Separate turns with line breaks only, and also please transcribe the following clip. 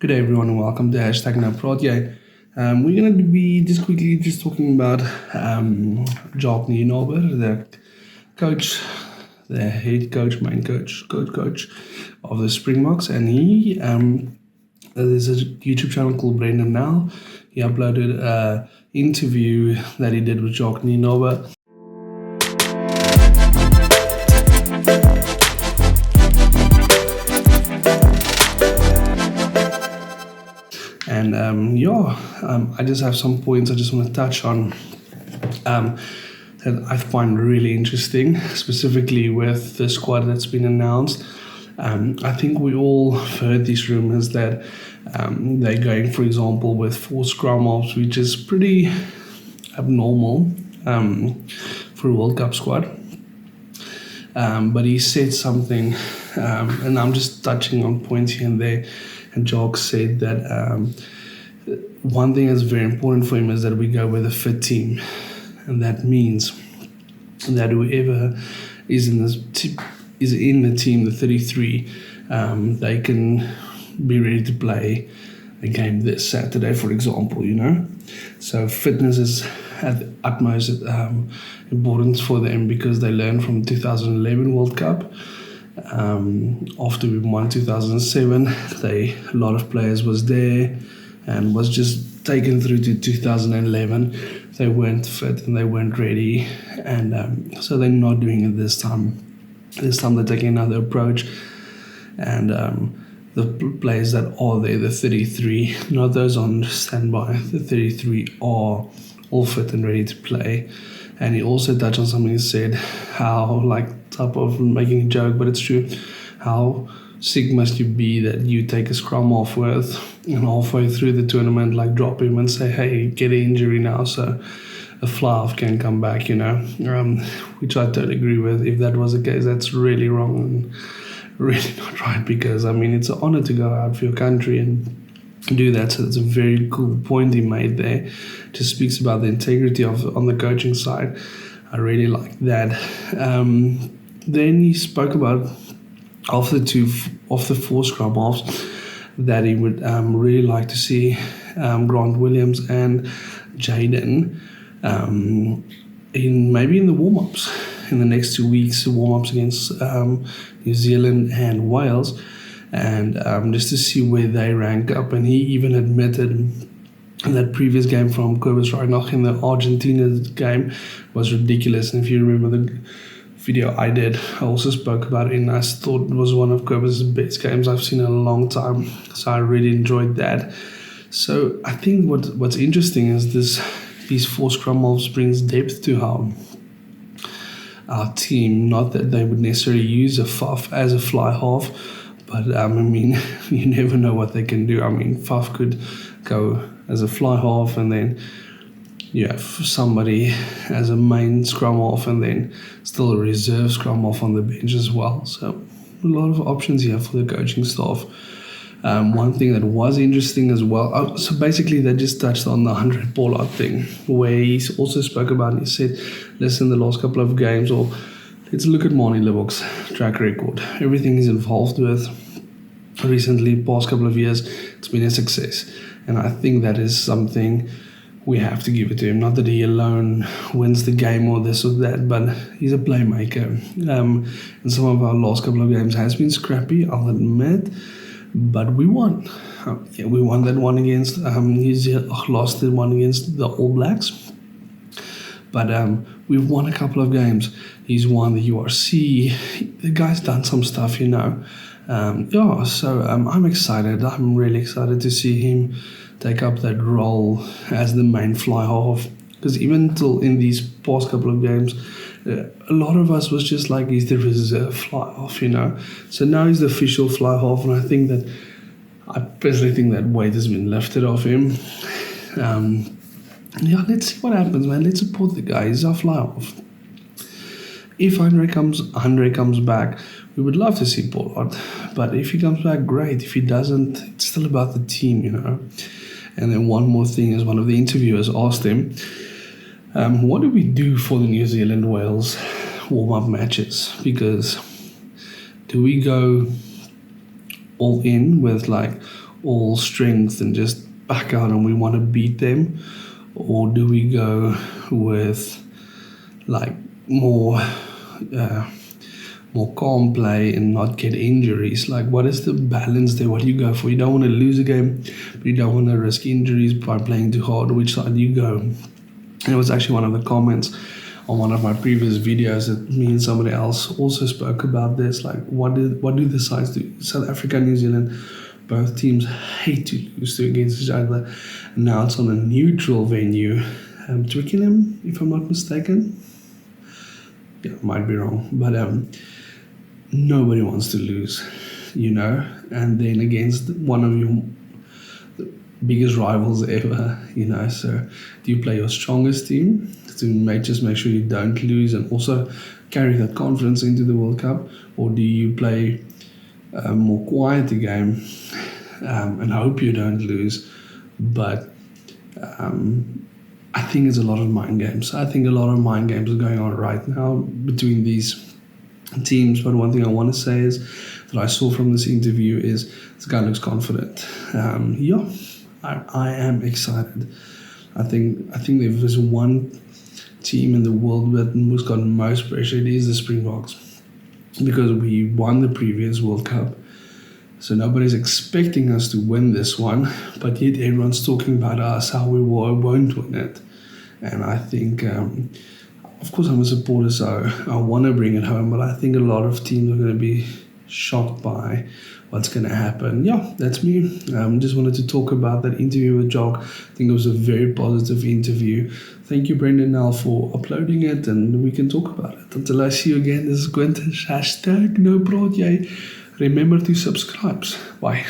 Good day, everyone, and welcome to #NoProd. We're going to be just quickly just talking about Jacques Nienaber, the coach, the head coach, main coach of the Springboks, and he there's a YouTube channel called Brendan Now. He uploaded an interview that he did with Jacques Nienaber. And I just have some points I just want to touch on that I find really interesting, specifically with the squad that's been announced. I think we all heard these rumors that they're going, for example, with 4 scrum halves, which is pretty abnormal for a World Cup squad. But he said something, and I'm just touching on points here and there. And Jacques said that one thing that's very important for him is that we go with a fit team, and that means that whoever is in the team, the 33, they can be ready to play a game this Saturday, for example. So fitness is at the utmost importance for them because they learned from 2011 World Cup. After we won 2007, a lot of players was there and was just taken through to 2011. They weren't fit and they weren't ready, and so they're not doing it this time. This time they're taking another approach, and the players that are there, the 33, not those on standby, the 33 are all fit and ready to play. And he also touched on something. He said how, type of making a joke, but it's true, how sick must you be that you take a scrum half with and halfway through the tournament, drop him and say, hey, get an injury now so a fly-off can come back, which I totally agree with. If that was the case, that's really wrong and really not right, because, it's an honor to go out for your country and do that. So that's a very cool point he made there. Just speaks about the integrity on the coaching side. I really like that. Then he spoke about of the 4 scrum halves that he would really like to see Grant Williams and Jaden in the warm-ups in the next 2 weeks, warm-ups against New Zealand and Wales, and just to see where they rank up. And he even admitted in that previous game from Quintis in the Argentina game was ridiculous. And if you remember the video I did, I also spoke about it, and I thought it was one of Quintis' best games I've seen in a long time. So I really enjoyed that. So I think what's interesting is these 4 scrum halves brings depth to our team. Not that they would necessarily use a Faf as a fly half, but you never know what they can do. Faf could go as a fly half, and then you have somebody as a main scrum half, and then still a reserve scrum half on the bench as well. So a lot of options here for the coaching staff. One thing that was interesting as well, so basically they just touched on the 100 ball-out thing, where he also spoke about, and he said, listen, the last couple of games, or let's look at Manie Libbok's track record. Everything he's involved with recently, past couple of years, it's been a success. And I think that is something we have to give it to him. Not that he alone wins the game or this or that, but he's a playmaker. And some of our last couple of games has been scrappy, I'll admit, but we won. We won that one against New Zealand, lost the one against the All Blacks. But we've won a couple of games. He's won the URC. The guy's done some stuff, So I'm excited. I'm really excited to see him take up that role as the main fly half. Because even till in these past couple of games, a lot of us was just like, he's the reserve fly half, So now he's the official fly half, and I personally think that weight has been lifted off him. Let's see what happens, man. Let's support the guy. He's our fly half. If Andre comes back, we would love to see Pollard. But if he comes back, great. If he doesn't, it's still about the team, And then one more thing is, one of the interviewers asked him, what do we do for the New Zealand-Wales warm-up matches? Because do we go all in with all strength and just back out and we want to beat them? Or do we go with like more calm play and not get injuries? Like, what is the balance there? What do you go for? You don't want to lose a game, but you don't want to risk injuries by playing too hard. Which side do you go? And it was actually one of the comments on one of my previous videos that me and somebody else also spoke about this. Like, what do the sides do? South Africa and New Zealand, both teams hate to lose to against each other. And now it's on a neutral venue. Twickenham, if I'm not mistaken. Yeah, might be wrong. But nobody wants to lose, and then against one of your biggest rivals ever, So do you play your strongest team to just make sure you don't lose and also carry that confidence into the World Cup? Or do you play a more quieter game and hope you don't lose? But I think it's a lot of mind games. I think a lot of mind games are going on right now between these teams. But one thing I want to say is that I saw from this interview is this guy looks confident. I am excited. I think if there's one team in the world who's got most pressure, it is the Springboks, because we won the previous World Cup. So nobody's expecting us to win this one, but yet everyone's talking about us, how we won't win it. And I think, of course, I'm a supporter, so I want to bring it home, but I think a lot of teams are going to be shocked by what's going to happen. Yeah, that's me. Just wanted to talk about that interview with Jacques. I think it was a very positive interview. Thank you, Brendan, now for uploading it, and we can talk about it. Until I see you again, this is Quintis. #NoPraatJy. Remember to subscribe. Bye.